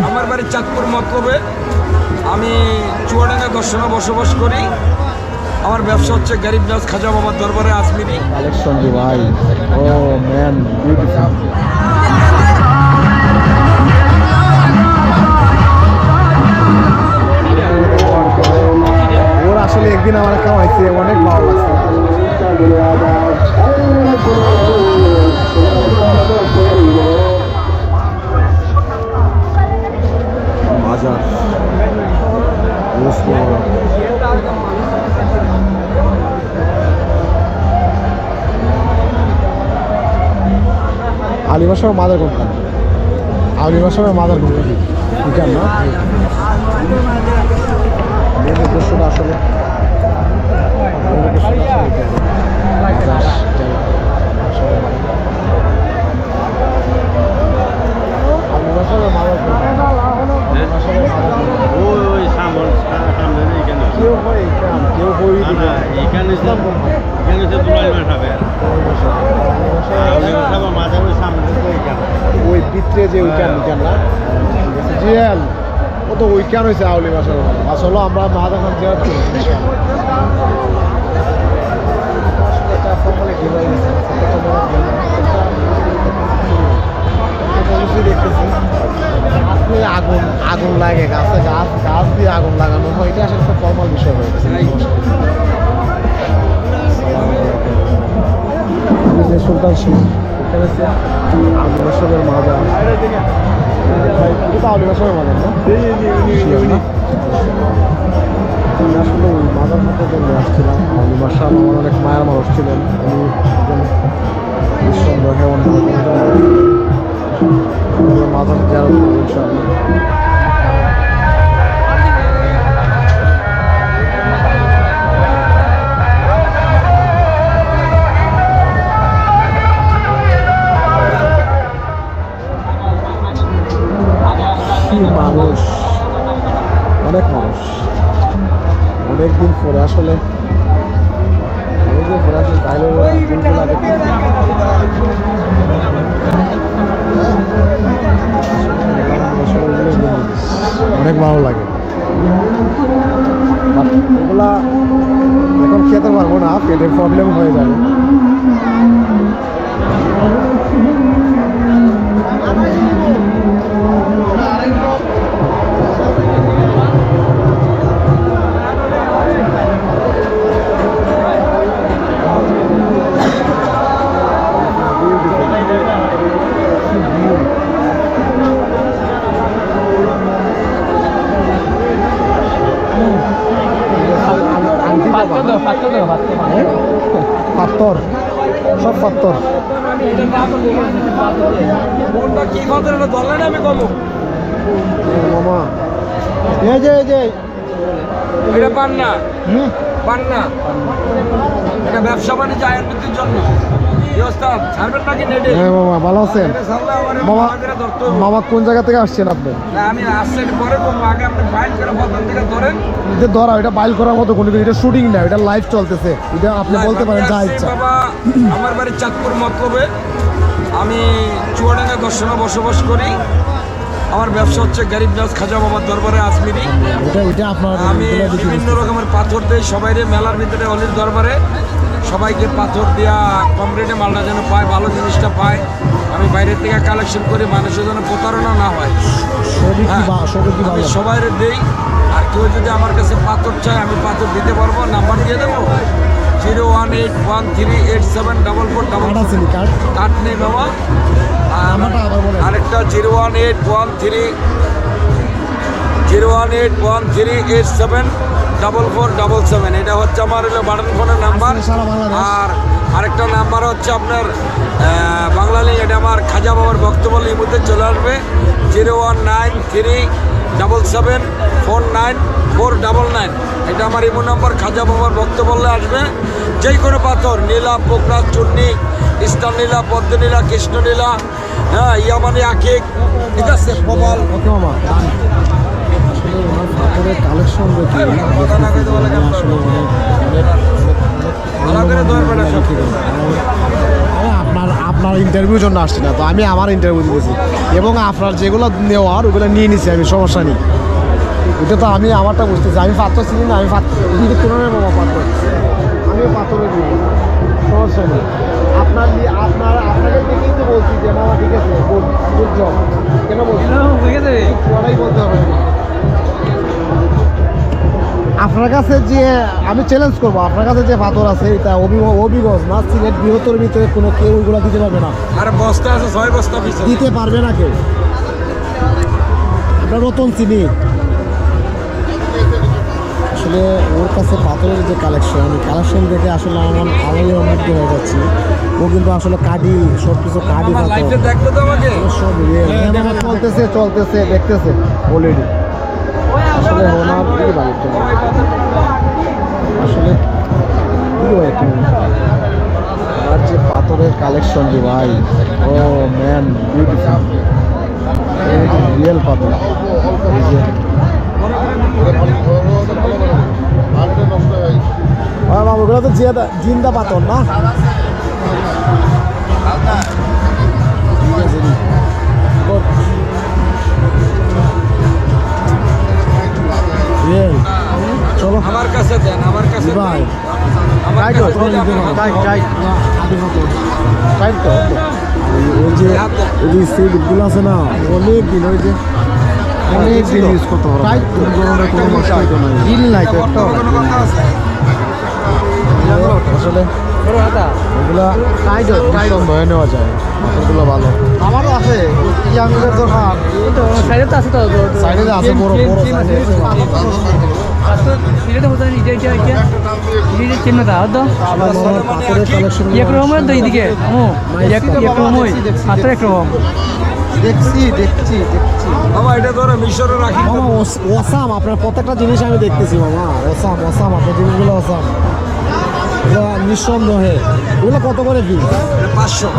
আমার বাড়ি চাঁদপুর মতলবে। আমি চুয়াডাঙ্গা দর্শনে বসবাস করি। আমার ব্যবসা হচ্ছে গরিব নওয়াজ খাজা বাবার দরবারে আজমিরি কালেকশন জি ভাই। ও ম্যান বিউটিফুল। ওর আসলে একদিন আমার খাওয়াইছে, অনেক ভালো লাগছে। বাজার আলিমার সময় মাদার কোম্পানি, আলিমার সময় মাদার কোম্পানি ঠিক না। মেন উদ্দেশ্যটা আসলে ওই ভিতরে যে উইকান না জিয়াল ও তো উইকান হয়েছে আউলি মাসের আসলে আমরা মাদা খান জিয়ার করি দেখতেছি আগুন আগুন লাগে গাছে, গাছ গাছ দিয়ে আগুন লাগানো হয়, এটা আসলে একটা ফর্মাল বিষয় হয়ে গেছে। সুলতান সিং আলী বাসবের মাজার, এটা আলী বাসবের মাজার না? আসলে ওই মাজার মধ্যে জন্য আসছিলাম। আলী বাসাব আমার অনেক মায়ের মানুষ ছিলেন, উনি নিঃসন্দেহে অন্য মাজার জিয়ারত করবো ইনশাআল্লাহ। মানুষ, অনেক মানুষ, অনেকদিন পরে আসলে তাইলে অনেক ভালো লাগে। এগুলা এখন খেতে পারবো না, পেটের প্রবলেম হয়ে যাবে। পাথর, সব পাথর। মামা এই যে এটা পান্না, পান্না এটা ব্যবসা বাণিজ্য আয়ের বৃদ্ধির জন্য ছাড়বেন নাকি নেটে? হ্যাঁ মামা, ভালো আছেন? মামা কোন জায়গা থেকে আসছেন আপনি? আমি আসছি পরে আগে আপনি বাইল করে প্রথম থেকে ধরেন। এটা ধরা, এটা বাইল করার মতো কোনো, এটা শুটিং না, এটা লাইভ চলতেছে। এটা আপনি বলতে পারেন যা ইচ্ছা। বাবা আমার বাড়ি চাঁদপুর মতলবে। আমি চুয়াডাঙ্গা দর্শনে বসবাস করি। আমার ব্যবসা হচ্ছে গরিব নওয়াজ খাজা বাবার দরবারে আজমিরি। আমি বিভিন্ন রকমের পাথর দিই সবাইরে, মেলার ভিতরে অলির দরবারে সবাইকে পাথর দেওয়া কম রেটে মালটা যেন পায়, ভালো জিনিসটা পায়। আমি বাইরের থেকে কালেকশন করি, মানুষের যেন প্রতারণা না হয়, আমি সবাইরে দিই। আর কেউ যদি আমার কাছে পাথর চায় আমি পাথর দিতে পারবো। নাম্বার দিয়ে দেবো 01813874444। কার্ড নেই বাবা। আরেকটা 01813874477। এটা হচ্ছে আমার বাটন ফোনের নাম্বার। আর আরেকটা নাম্বার হচ্ছে আপনার বাংলা লিঙ্ক, এটা আমার খাজা বাবার বক্তব্য লিমিতে চলে আসবে 01937749499। এটা আমার ইমো নাম্বার, খাজা বাবার বক্তব্য বললে আসবে। যেই কোনো পাথর, নীলা, পোকরা, চূর্ণি, স্টার নীলা, পদ্ম নীলা, কৃষ্ণ নীলা, হ্যাঁ ইয়ামানি আকিক, ঠিক আছে প্রবল। ওকে মামা, পাথরের কালেকশন দেখি আপনার আপনার ইন্টারভিউর জন্য আসছি না, তো আমি আমার ইন্টারভিউ দিতেছি এবং আপনার যেগুলো নেওয়ার ওগুলো নিয়ে নিছি আমি, সমস্যা নেই। এটা তো আমি আমারটা বুঝতেছি, আমি পাথর চিনি না, আমি কোরআনের বাবা পাথর, আমিও পাথরে দিব, সমস্যা নেই। আপনাকে দেখেই তো বলছি যে মামা ঠিক আছে, গুড জব। কেন বলছি ওরাই বলতে হবে। আপনার কাছে যে আমি চ্যালেঞ্জ করবো, আপনার কাছে যে পাথর আছে এটা অভিগজ না, সিলেট বৃহত্তর ভিতরে কোনো কেউ ওইগুলো দিতে পারবে না। আর বস্তা আছে 6 বস্তা পিছনে দিতে পারবে না কেউ। আমরা নতুন চিনি আসলে ওর কাছে পাথরের যে কালেকশন দেখে আসলে আমি মুগ্ধ হয়ে যাচ্ছি। ও কিন্তু আসলে কাঠি, সব কিছু কাঠি আমার লাইফে পাথর, দেখতে তো আমাকে সব চলতেছে দেখতেছে অলরেডি। আসলে ওনার কি বাড়িটা আসলে কি হয় কি আর যে পাথরের কালেকশন যে ভাই, ও ম্যান বিউটিফুল, রিয়েল পাথর। এই যে ওগুলো তো জিন্দা পাথর না? ঠিক আছে, চলো আমার কাছে দেন, আমার কাছে ভাই দেন। আমার কাছে দিলে আমার ওই যে সিটগুলো আছে না, অনেক দিন ওই যে অনেক দিন ইউজ করতে পারো, কোনো নষ্ট হইতো না, বিল নাই তো একটা। কোনো কথা আছে? আসলে এগুলা ধরে নেওয়া যায়, পাথরগুলো ভালো। আমারও আছে ইয়াংদের দোকান, সাইডে তো আছে তো সাইডে আছে বড় বড় সাইডে। সিলেটে হতো এটা এটা এটা এটা চিন্তা দাও তো পাথরের কালেকশন এক রকমের তো এইদিকে এক রকম হাতের এক রকম দেখছি। বাবা এটা ধরো মিশরে রাখি তো। মামা ওসাম, আপনার প্রত্যেকটা জিনিস আমি দেখতেছি মামা, ওসাম আপনার জিনিসগুলো ওসাম, এগুলো নিঃসন্দেহে। এগুলো কত করে কি? 500।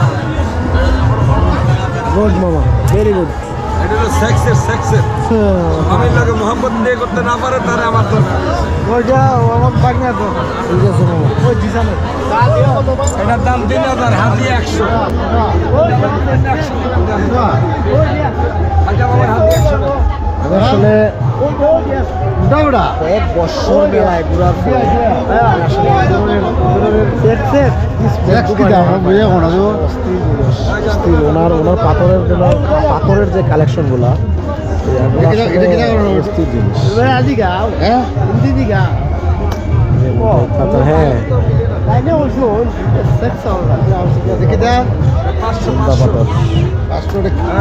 গুড মামা, ভেরি গুড। এটা হলো সেক্সের আমি লাগে মোহাম্মদ দিয়ে করতে না পারে তাহলে আমার দরকার। ঠিক আছে মামা, এটার দাম 3000, হাতি 100। আচ্ছা বাবা, হাতি 100 টাকা। আসলে কয়েক বছর মেলায় ঘুরার পরে আসলে এই ধরনের ওনার পাথরের যে কালেকশনগুলা জিনিস। হ্যাঁ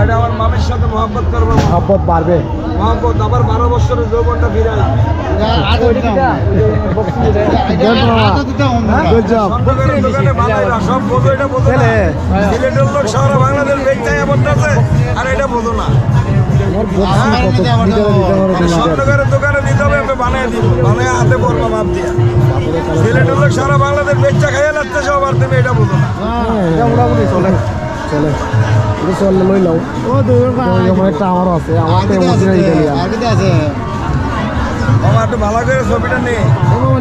এটা আমার মামির সাথে মোহাম্মদ করবো, মহব্বত বাড়বে। মোহাম্মদ আবার 12 বছরের যৌবনটা ফিরাই। Good job. খন্দকারের দোকানে বানাই না, সব বোঝো, এটা বোঝো না। সিলেটের লোক সারা বাংলাদেশ বেচায় বলতেছে, আর এটা বোঝো না। খন্দকারের দোকানে দিতে হবে, আমি বানিয়ে দিব, বানিয়ে হাতে পড়বো মাপ দিয়া। সিলেটের লোক সারা বাংলাদেশ বেচা খাইয়ে লাগতে সব, আর তুমি এটা বোঝো না। চলে এটা চললে লই লাও। একটা আমারও আছে, আমার তো অরিজিনাল ইটালিয়ান মামা একটু ভালো করে ছবিটা নেই।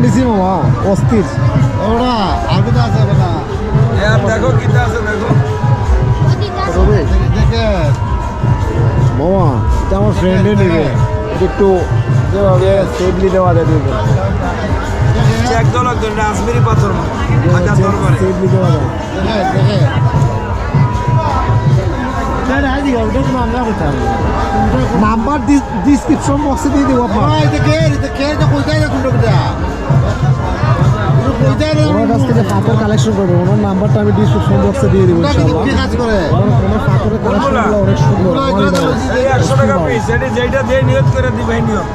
নিছি মামা, অস্থির। আর দেখো কিটা আছে, দেখো মামা এটা আমার ফ্রেন্ডে নেবে, এটা একটু যেভাবে সেফলি দেওয়া যায় দেবে, চেক দল একজন আজমেরি পাথর হাজার দরবারে। সেফলি দেওয়া যায়। নাম্বার ডিসক্রিপশন বক্সে দিয়ে দেবো আপনার। ওনার কাছ থেকে পাথর কালেকশন করবো, ওনার নাম্বারটা আমি ডিসক্রিপশন বক্সে দিয়ে দেবো ইনশাআল্লাহ। ওনার পাথরের কালেকশনগুলো অনেক সুন্দর। এই 100 টাকা পিস, এটি যেটা দিয়ে নিয়ত করে দিবে নিয়ম।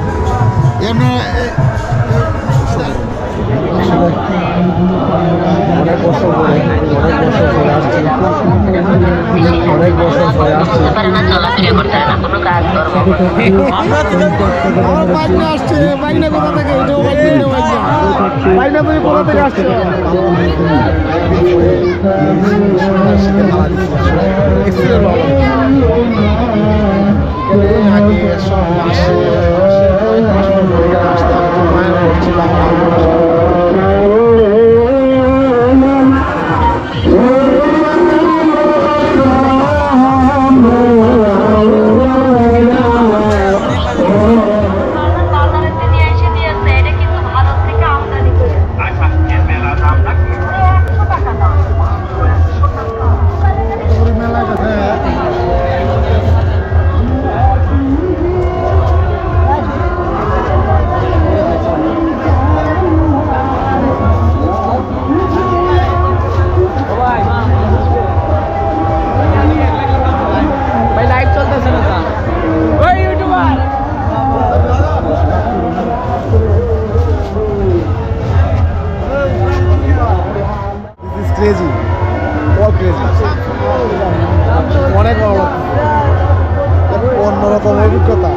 অনেক বছর পরে আসছি, অনেক বছর পরে আসছি। আমার বাইক না আসছে, বাইক না কোথা থেকে? এটাও বাইক কিনতে পারছি না। বাইক না তুমি কোথা থেকে আসছে? ব্যথা।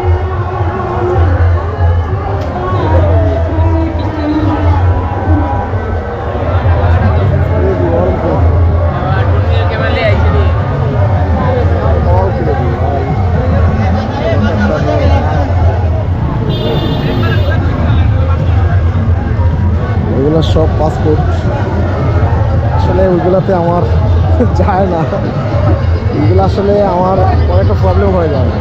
এগুলো সব পাসপোর্ট, আসলে ওইগুলোতে আমার যায় না, এগুলো আসলে আমার অনেকটা প্রবলেম হয়ে যায়।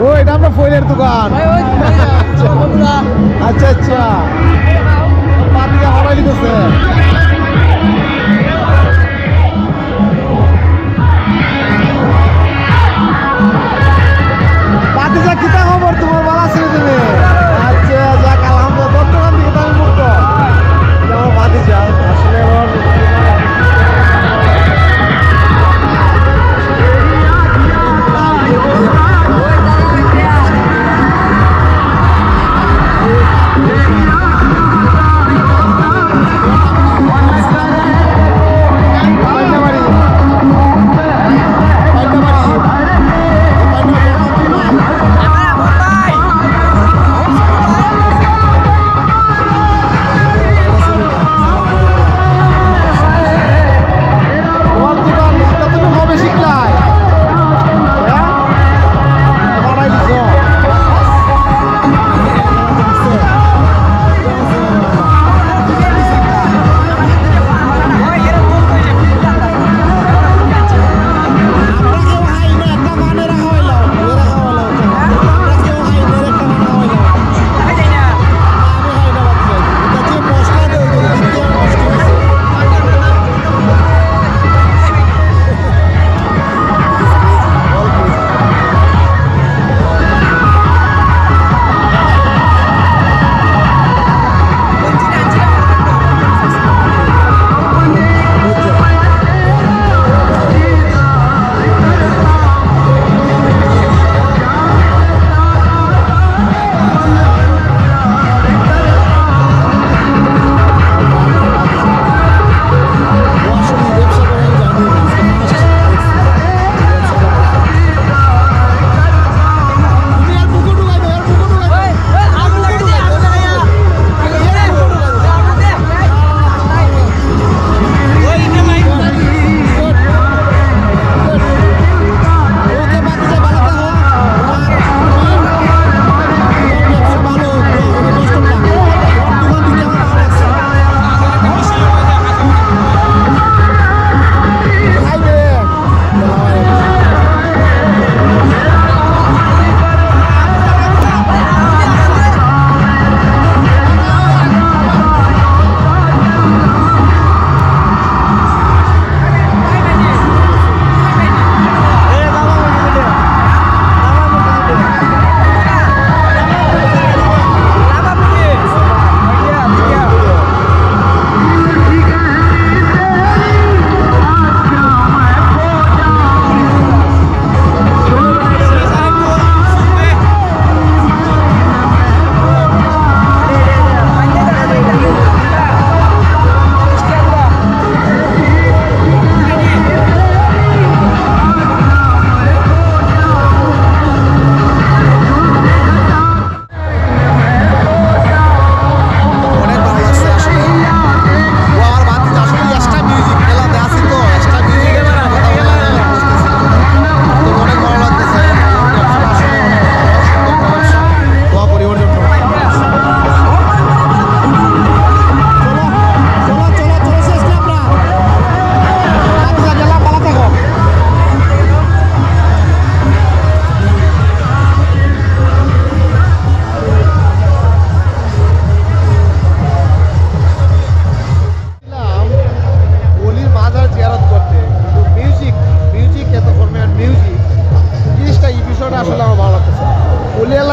ও এটা আমরা ফোনের দোকান। আচ্ছা আচ্ছা, পাতিকা হরাই দিতেছে। পাতিকা কিতা খবর তোমার, ভালো আছে তুমি? আচ্ছা যাক, আলহামদুলিল্লাহ, বর্তমান দিকে তো আমি মুক্ত। এটা আমার ভাতিজা, আসলে আমার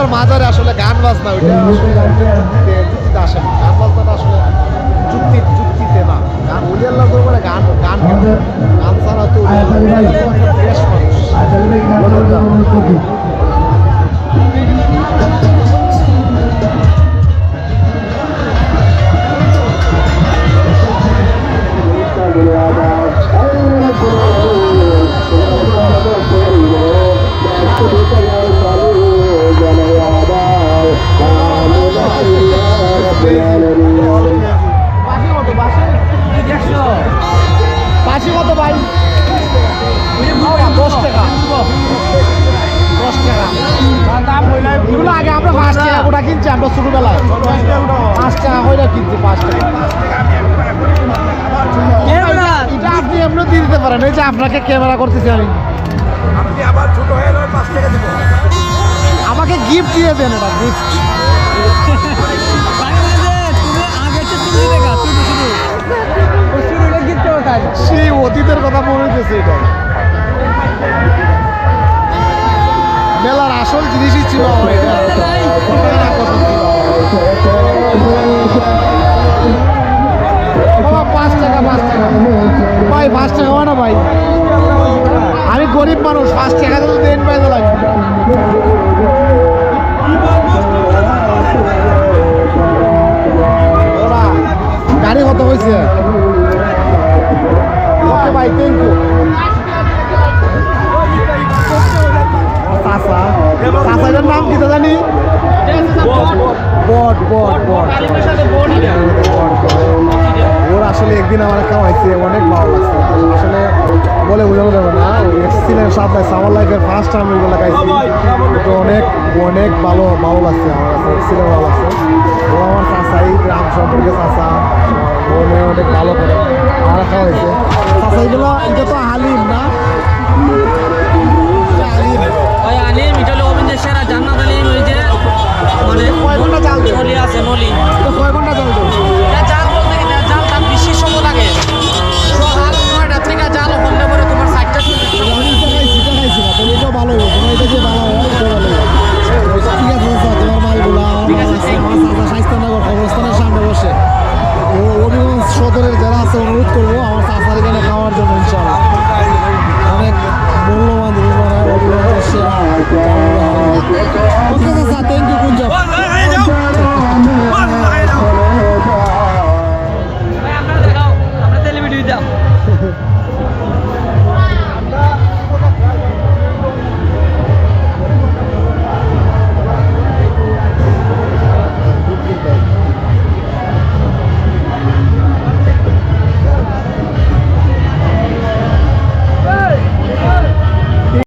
আপনার মাজারে আসলে গান বাজনা ওইটা আসলে যুক্তিতে আসে না। গান বাজনাটা আসলে যুক্তিতে না। গান উলি আল্লাহ দরবারে গান গান কেন? গান ছাড়া তো ফ্রেশ মানুষ। পাশি কত ভাই? 10 টাকা। 10 টাকা। এগুলো আগে আমরা 5 টাকা ওটা কিনছি আমরা ছোটবেলায়। 5 টাকা করে কিনছি 5 টাকা। এটা আপনি এমনি দিয়ে দিতে পারেন। এই যে আপনাকে ক্যামেরা করতেছি আমি। আপনি আবার ছোট হয়ে 5 টাকা দিব। আমাকে গিফট দিয়ে দেন এটা গিফট। সেই অতীতের কথা মনে হইতেছে এটা। মেলার আসল জিনিসই ছিল আমার এটা। বাবা 5 টাকা 5 টাকা ভাই 5 টাকা হয় না ভাই। আমি গরিব মানুষ 5 টাকা তো দেন পাইতে লাগবে। গাড়ি কত হয়েছে? ওকে ভাই থ্যাংক ইউ। চাচা চাচাটার নাম কি তো জানি? বট বট বট। ওর আসলে একদিন আমার খাওয়াইছে অনেক ভালো লাগছে। আসলে বলে বোঝানো যাবে না। এক্সিলেন্ট স্বাদ লাগছে। আমার লাইফের ফার্স্ট টাইম ওইগুলো খাইছি। তো অনেক অনেক ভালো ভালো লাগছে আমার কাছে। এক্সিলেন্ট ভালো লাগছে। ও আমার চাচাই গ্রাম সম্পর্কে চাচা মনে অনেক ভালো করে আমার খাওয়াইছে। চাচা এগুলো এটা তো হালিম না? ওই আলিম এটা হলো অবিন্দের সেরা জান্নাত আলিম ওই যে মানে কয় ঘন্টা চাল দেবে? নলি আছে নলি তো কয় ঘন্টা চাল দেবে? এটা জাল বলতে কি জাল তার বেশি সময় লাগে সকাল 9টা থেকে জাল হলে পরে তোমার 60টা আমি এটা খাইছি না। তো এটাও ভালো হবে। তোমার এটা যে ভালো হয় এটা ভালো হবে। ঠিক আছে চাচা, তোমার মালগুলো আমার চাচা স্বাস্থ্যনগর কবরস্থানের সামনে বসে ও হবিগঞ্জ সদরের যারা আছে অনুরোধ করবো আমার চাচার এখানে খাওয়ার জন্য ইনশাআল্লাহ। অনেক মূল্যবান জিনিস বানায় হবিগঞ্জের সেরা। ওকে চাচা থ্যাংক ইউ কুঞ্জ।